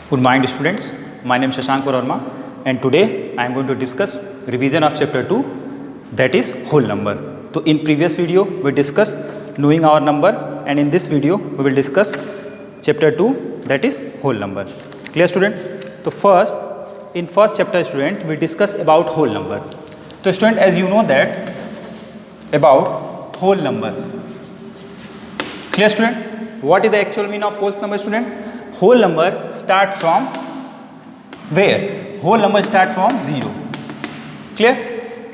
Good morning students, my name is Shashank Verma and today I am going to discuss revision of chapter 2, that is whole number. So in previous video we discussed knowing our number, and in this video we will discuss chapter 2, that is whole number. Clear student? So in first chapter student we discuss about whole number. So student, as you know that about whole numbers. Clear student? What is the actual meaning of whole number student? Whole number start from where? Whole number start from 0. Clear?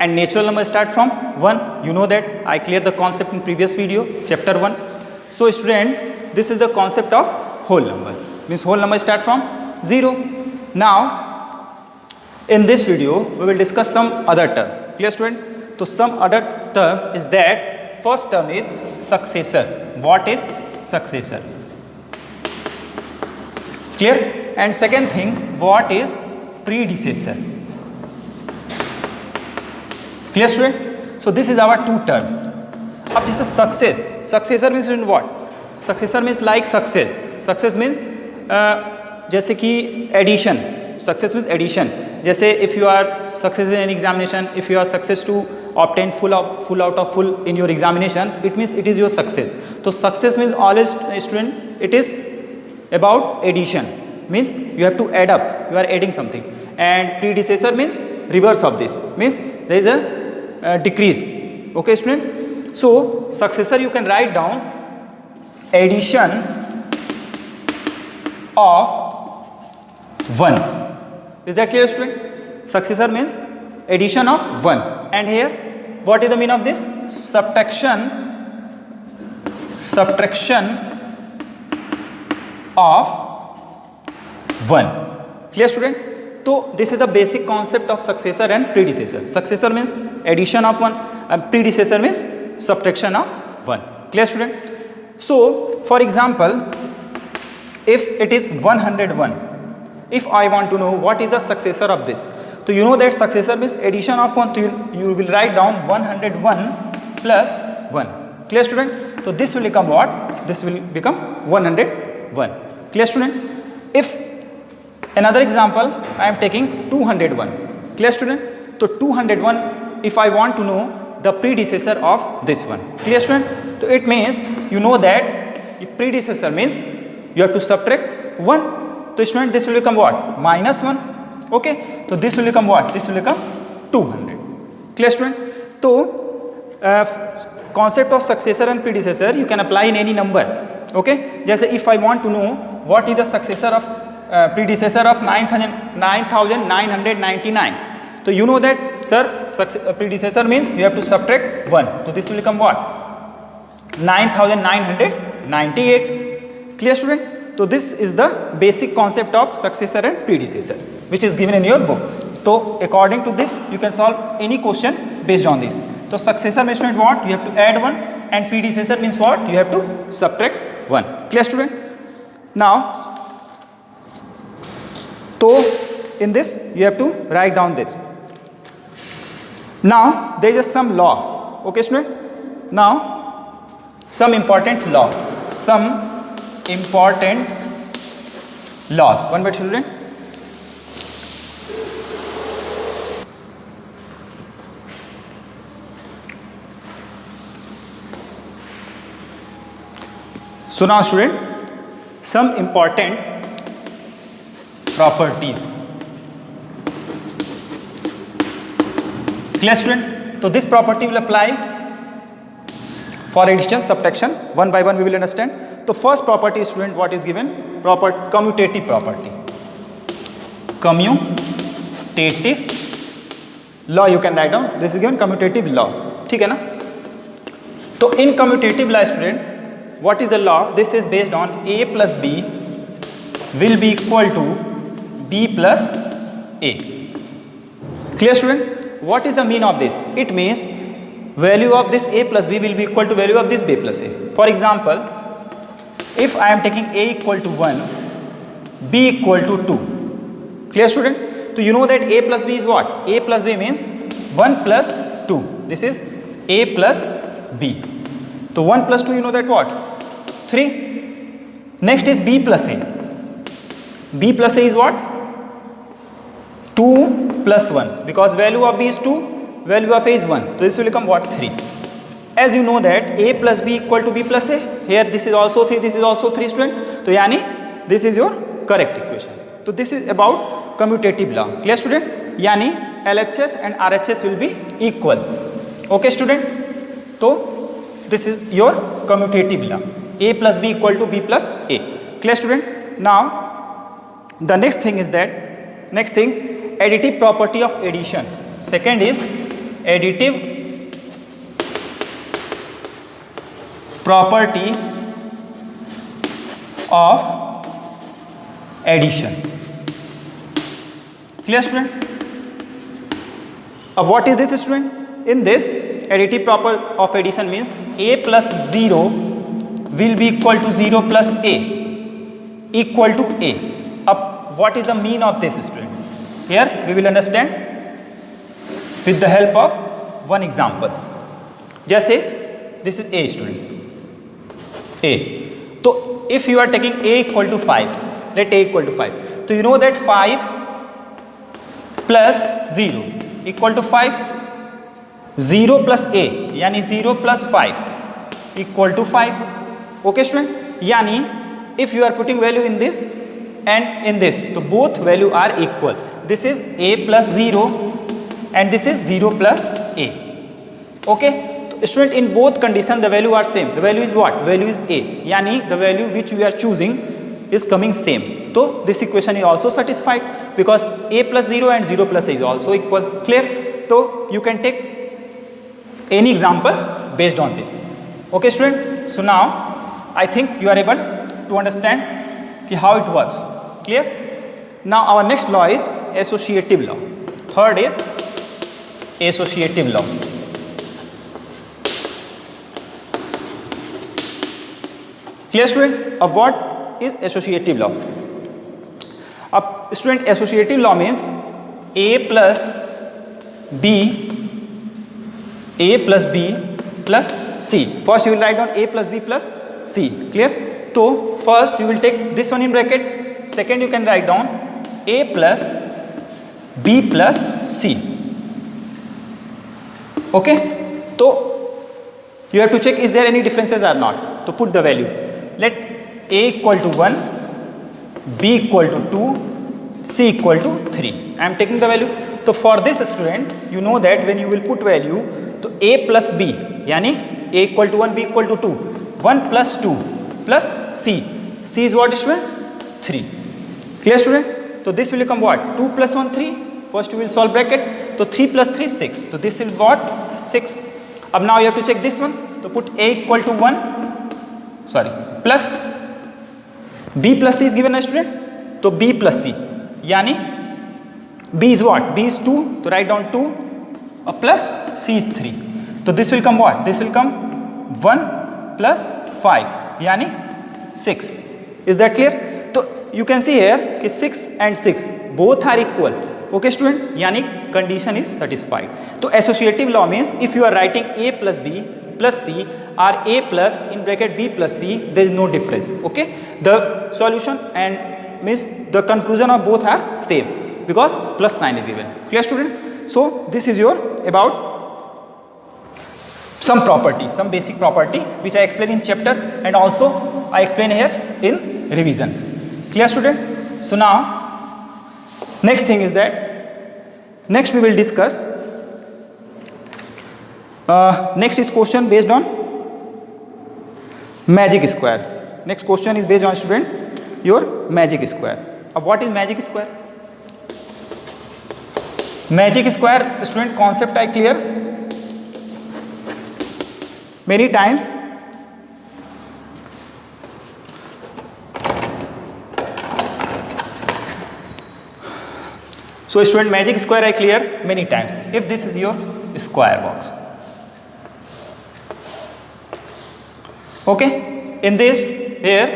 And natural number start from 1. You know that I cleared the concept in previous video, chapter 1. So student, this is the concept of whole number. Means whole number start from 0. Now, in this video, we will discuss some other term. Clear student? So some other term is that first term is successor. What is successor? Clear? And second thing, what is predecessor? Clear student? So this is our two term. अब जैसे successor means what? Successor means like success means जैसे कि addition. Success means addition. जैसे if you are success in an examination, if you are success to obtain full out of full in your examination, it means it is your success. So success means always student, it is about addition, means you have to add up, you are adding something. And predecessor means reverse of this, means there is a decrease. Okay student? So successor you can write down addition of 1. Is that clear student? Successor means addition of 1. And here what is the meaning of this? Subtraction of 1. Clear student? So this is the basic concept of successor and predecessor. Successor means addition of 1 and predecessor means subtraction of 1. Clear student? So for example, if it is 101, if I want to know what is the successor of this, so you know that successor means addition of 1, so you will write down 101 plus 1. Clear student? So this will become what? This will become 101. Clear student? If another example, I am taking 201. Clear student? So 201, if I want to know the predecessor of this one. Clear student? So it means you know that predecessor means you have to subtract 1. So student, this will become what? Minus 1. Okay? So this will become what? This will become 200. Clear student? So concept of successor and predecessor you can apply in any number. Okay? Just if I want to know what is the successor of predecessor of 9999, so you know that sir, predecessor means you have to subtract 1. So this will become what? 9998. Clear student? So this is the basic concept of successor and predecessor, which is given in your book. So according to this you can solve any question based on this. So successor means what? You have to add 1, and predecessor means what? You have to subtract 1. Clear student? Now, so in this you have to write down this. Now there is some law. Okay student? Now some important law. Some important laws. One minute student. So now student, some important properties. Clear student? So this property will apply for addition, subtraction. One by one we will understand. So first property student, what is given? Commutative property. Commutative law you can write down. This is given commutative law. ठीक है ना? So in commutative law student, what is the law? This is based on A plus B will be equal to B plus A. Clear student? What is the mean of this? It means value of this A plus B will be equal to value of this B plus A. For example, if I am taking A equal to 1, B equal to 2. Clear student? So you know that A plus B is what? A plus B means 1 plus 2. This is A plus B. So 1 plus 2 you know that what? 3. Next is B plus A. B plus A is what? 2 plus 1, because value of B is 2, value of A is 1. So this will become what? 3. As you know that A plus B equal to B plus A. Here this is also 3, this is also 3 student. So yani this is your correct equation. So this is about commutative law. Clear student? Yani LHS and RHS will be equal. Okay student? So this is your commutative law. A plus B equal to B plus A. Clear student? Now the next thing is that, next thing, additive property of addition. Second is additive property of addition. Clear student? What is this student? In this, additive property of addition means A plus 0 will be equal to 0 plus A equal to A. What is the mean of this student? Here we will understand with the help of one example. जैसे this is A student. A. So if you are taking A equal to 5, let A equal to 5. So you know that 5 plus 0 equal to 5. 0 plus A yani 0 plus 5 equal to 5. Okay student? Yani if you are putting value in this and in this, so both value are equal. This is A plus 0 and this is 0 plus A. Okay? Student, in both conditions the value are same. The value is what? Value is A. Yani the value which we are choosing is coming same. So this equation is also satisfied because A plus 0 and 0 plus A is also equal. Clear? So you can take any example based on this. Okay student? So now I think you are able to understand how it works. Clear? Now our next law is associative law. Third is associative law. Clear student? What is associative law? Student, associative law means A plus B plus C. First you will write down A plus B plus C. Clear? So first you will take this one in bracket. Second you can write down A plus B plus C. Okay? So you have to check is there any differences or not. To put the value. Let A equal to 1, B equal to 2, C equal to 3. I am taking the value. So for this student, you know that when you will put value, so A plus B, yani A equal to 1, B equal to 2, 1 plus 2 plus C. C is what student? 3. Clear student? So this will become what? 2 plus 1, 3. First you will solve bracket. So 3 plus 3, 6. So this will what? 6. Now you have to check this one. So put A equal to 1. Plus B plus C is given as student. So B plus C. Yani B is what? B is 2. So write down 2 plus C is 3. So this will come what? This will come 1 plus 5. Yani 6. Is that clear? So you can see here 6 and 6 both are equal. Okay student? Yani condition is satisfied. So associative law means if you are writing A plus B plus C or A plus in bracket B plus C, there is no difference. Okay? The solution and means the conclusion of both are same because plus sign is given. Clear student? So this is your about some property, some basic property which I explained in chapter and also I explain here in revision. Clear student? So now next thing is that next we will discuss next is question based on magic square. Next question is based on student your magic square. What is magic square? Magic square student concept I clear many times. So student magic square I clear many times. If this is your square box. Okay, in this here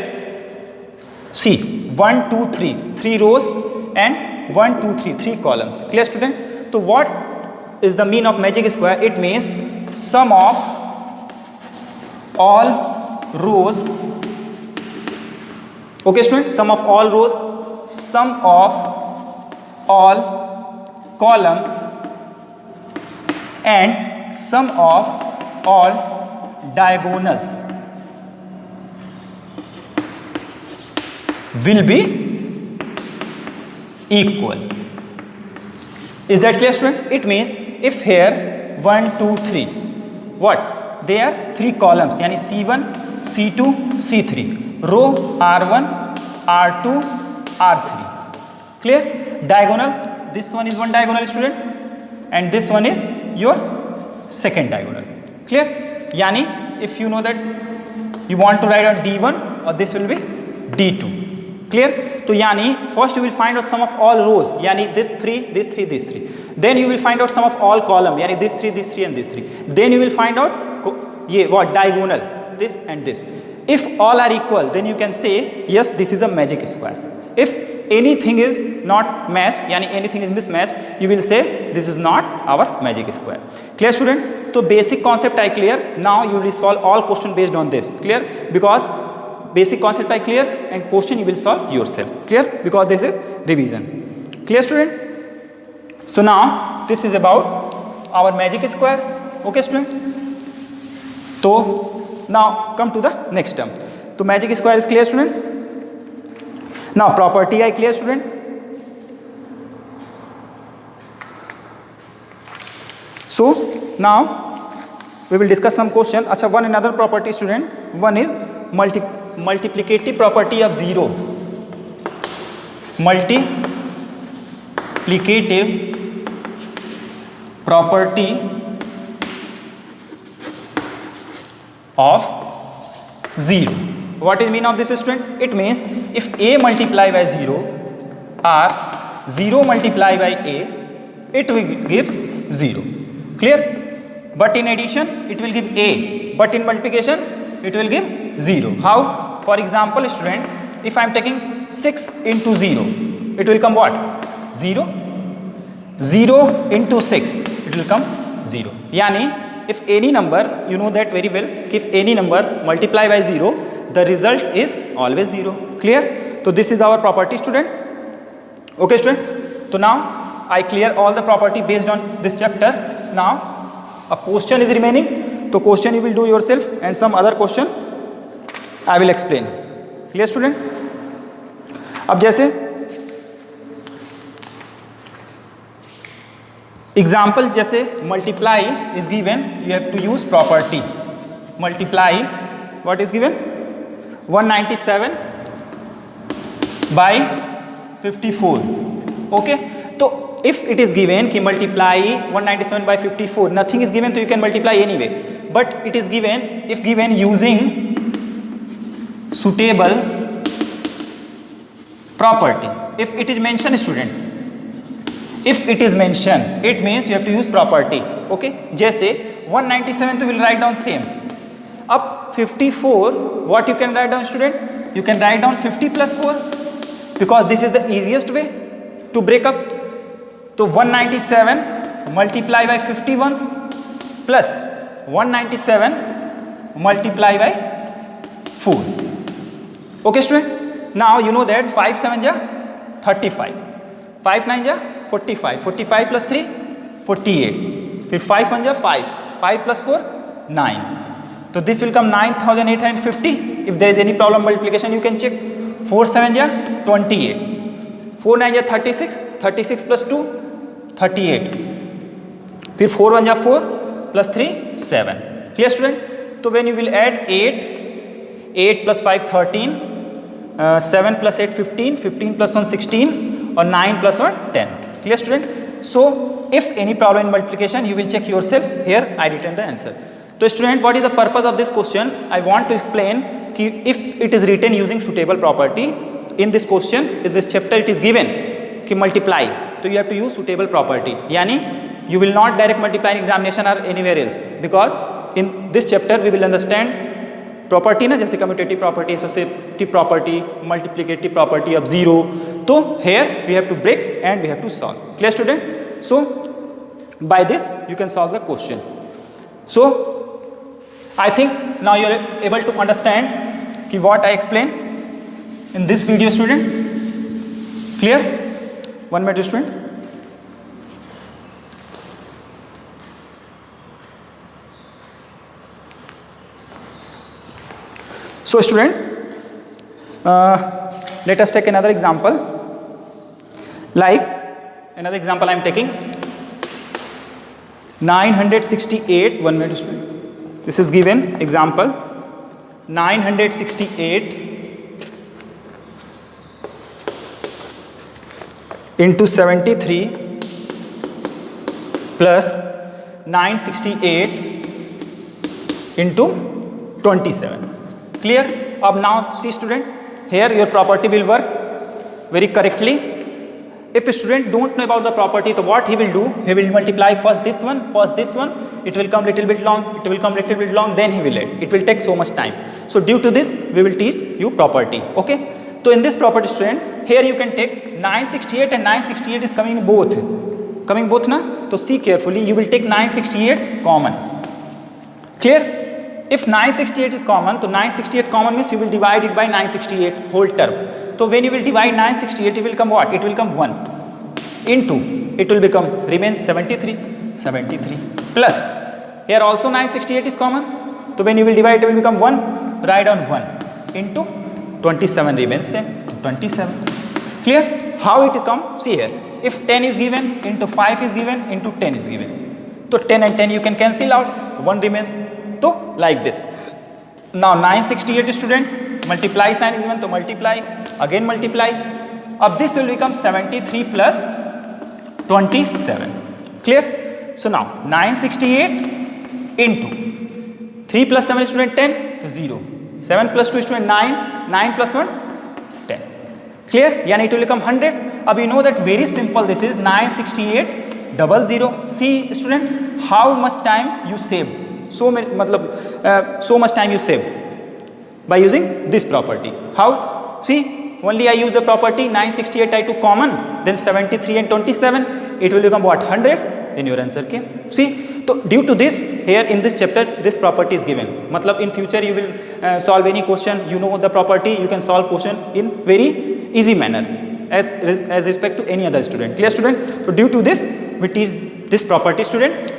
see 1 2 3 3 rows and 1 2 3 3 columns. Clear student? So what is the mean of magic square? It means sum of all rows. Okay student, sum of all rows sum of all columns and sum of all diagonals will be equal. Is that clear, student? It means if here 1 2 3, what, there are 3 columns, yani C1 C2 C3, row R1 R2 R3. Clear? Diagonal, this one is one diagonal, student, and this one is your second diagonal. Clear? Yani if you know that you want to write on D1, or this will be D2. Clear? So yani first you will find out sum of all rows, yani this 3 this 3 this 3. Then you will find out sum of all column, yani this 3 this 3 and this 3. Then you will find out what diagonal, this and this. If all are equal, then you can say yes, this is a magic square. If anything is not matched, yani anything is mismatched, you will say this is not our magic square. Clear, student? So basic concept I clear. Now you will solve all question based on this. Clear? Because basic concept I clear and question you will solve yourself. Clear? Because this is revision. Clear, student? So now this is about our magic square. Okay, student? So now come to the next term. So magic square is clear, student? Now property I clear, student? So now we will discuss some question. Acha, one another property, student. One is multiplicative property of 0. Multiplicative property of 0. What is mean of this, student? It means if a multiply by 0 or 0 multiply by a, it will gives 0. Clear? But in addition it will give a, but in multiplication it will give 0. How? For example, student, if I am taking 6 into 0, it will come what? 0. 0 into 6, it will come 0. Yani if any number, you know that very well, if any number multiply by 0, the result is always 0. Clear? So this is our property, student. Okay, student? So now I clear all the property based on this chapter. Now a question is remaining. So question you will do yourself, and some other question I will explain. Clear, student? अब जैसे example, जैसे multiply is given, you have to use property. Multiply, what is given? 197 by 54. Okay, so if it is given कि multiply 197 by 54, nothing is given, so you can multiply anyway. But it is given, if given using suitable property. If it is mentioned, student, if it is mentioned, it means you have to use property. Okay, जैसे 197 तो will write down same. Up 54, what you can write down, student? You can write down 50 plus 4, because this is the easiest way to break up. So 197 multiply by 50 once plus 197 multiply by 4. Okay, student? Now you know that 5 7 ja 35, 5 9 ja 45, 45 plus 3 48, फिर 5 1 ja 5, 5 plus 4 9. So this will come 9850. If there is any problem multiplication, you can check. 4 7 ja 28, 4 9 ja 36, 36 plus 2 38, फिर 4 1 ja 4 plus 3 7. Clear, student? So when you will add 8 plus 5 13, 7 plus 8 15, 15 plus 1 16, or 9 plus 1 10. Clear, student? So if any problem in multiplication, you will check yourself. Here I written the answer. So student, what is the purpose of this question? I want to explain कि if it is written using suitable property, in this question, in this chapter it is given कि multiply, so you have to use suitable property. Yani you will not direct multiply in examination or anywhere else, because in this chapter we will understand property ना, जैसे commutative property, associative property, multiplicative property of 0. So here we have to break and we have to solve. Clear, student? So by this you can solve the question. So I think now you are able to understand कि what I explained in this video, student. Clear? 1 minute student. So student, let us take another example. Like another example I am taking 968. 1 minute student. This is given example 968 into 73 plus 968 into 27. Clear? अब now see student, here your property will work very correctly. If a student don't know about the property, so what he will do, he will multiply first this one, it will come little bit long, then he will add. It will take so much time. So due to this, we will teach you property. Okay? So in this property student, here you can take 968 and 968 is coming both. Coming both na? So see carefully, you will take 968 common. Clear? If 968 is common, so 968 common means you will divide it by 968 whole term. So when you will divide 968, it will come what? It will come 1 into, it will become remains 73 plus here also 968 is common. So when you will divide, it will become 1, write down 1 into 27 remains same, 27. Clear? How it come? See here, if 10 is given, into 5 is given, into 10 is given. So 10 and 10 you can cancel out, 1 remains. So like this. Now 968 student, multiply sign is given, so multiply, again multiply. Up this will become 73 plus 27. Clear? So now 968 into 3 plus 7 student 10, to 0. 7 plus 2 student 9, 9 plus 1, 10. Clear? Yani it will become 100. Now you know that very simple, this is 968 00. See student, how much time you save? So much time you save by using this property. How? See, only I use the property 968 I took common, then 73 and 27, it will become what? 100, then your answer came. See, so due to this, here in this chapter, this property is given. Matlab in future you will solve any question, you know the property, you can solve question in very easy manner as respect to any other student. Clear student? So due to this, we teach this property student.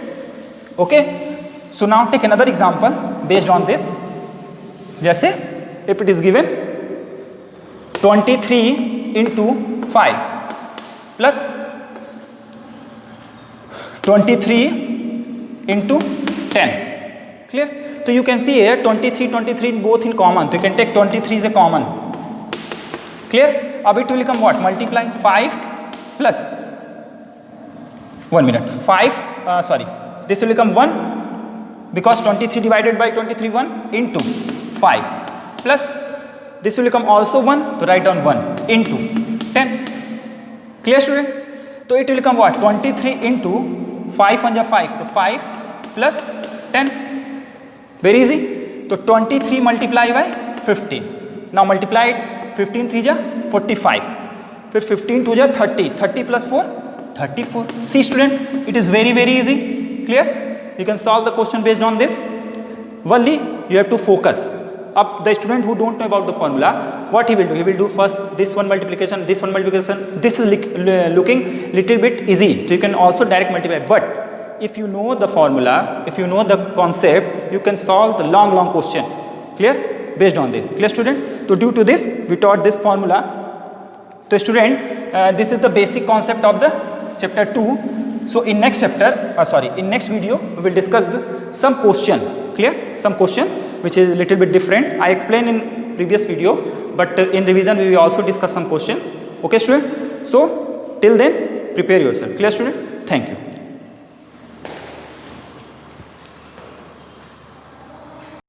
Okay? So now take another example based on this. Just say if it is given 23 into 5 plus 23 into 10. Clear? So you can see here 23 both in common. So you can take 23 as a common. Clear? Now it will become what? Multiply 5 plus 1 minute. 5, this will become 1. Because 23 divided by 23 1 into 5 plus this will become also 1, to write down 1 into 10. Clear student? So it will become what? 23 into 5 on 5, so 5 plus 10. Very easy. So 23 multiply by 15. Now multiply it, 15 3 ja 45, 15 2 ja 30, 30 plus 4, 34. See student, it is very easy. Clear? You can solve the question based on this. Only you have to focus. Up the student who don't know about the formula, what he will do? He will do first this one multiplication, this one multiplication. This is looking little bit easy. So you can also direct multiply. But if you know the formula, if you know the concept, you can solve the long question. Clear? Based on this. Clear student? So due to this, we taught this formula. So student, this is the basic concept of the chapter 2. So in next chapter, in next video, we will discuss some question. Clear? Some question which is a little bit different. I explained in previous video, but in revision we will also discuss some question. Okay student? So till then, prepare yourself. Clear student? Thank you.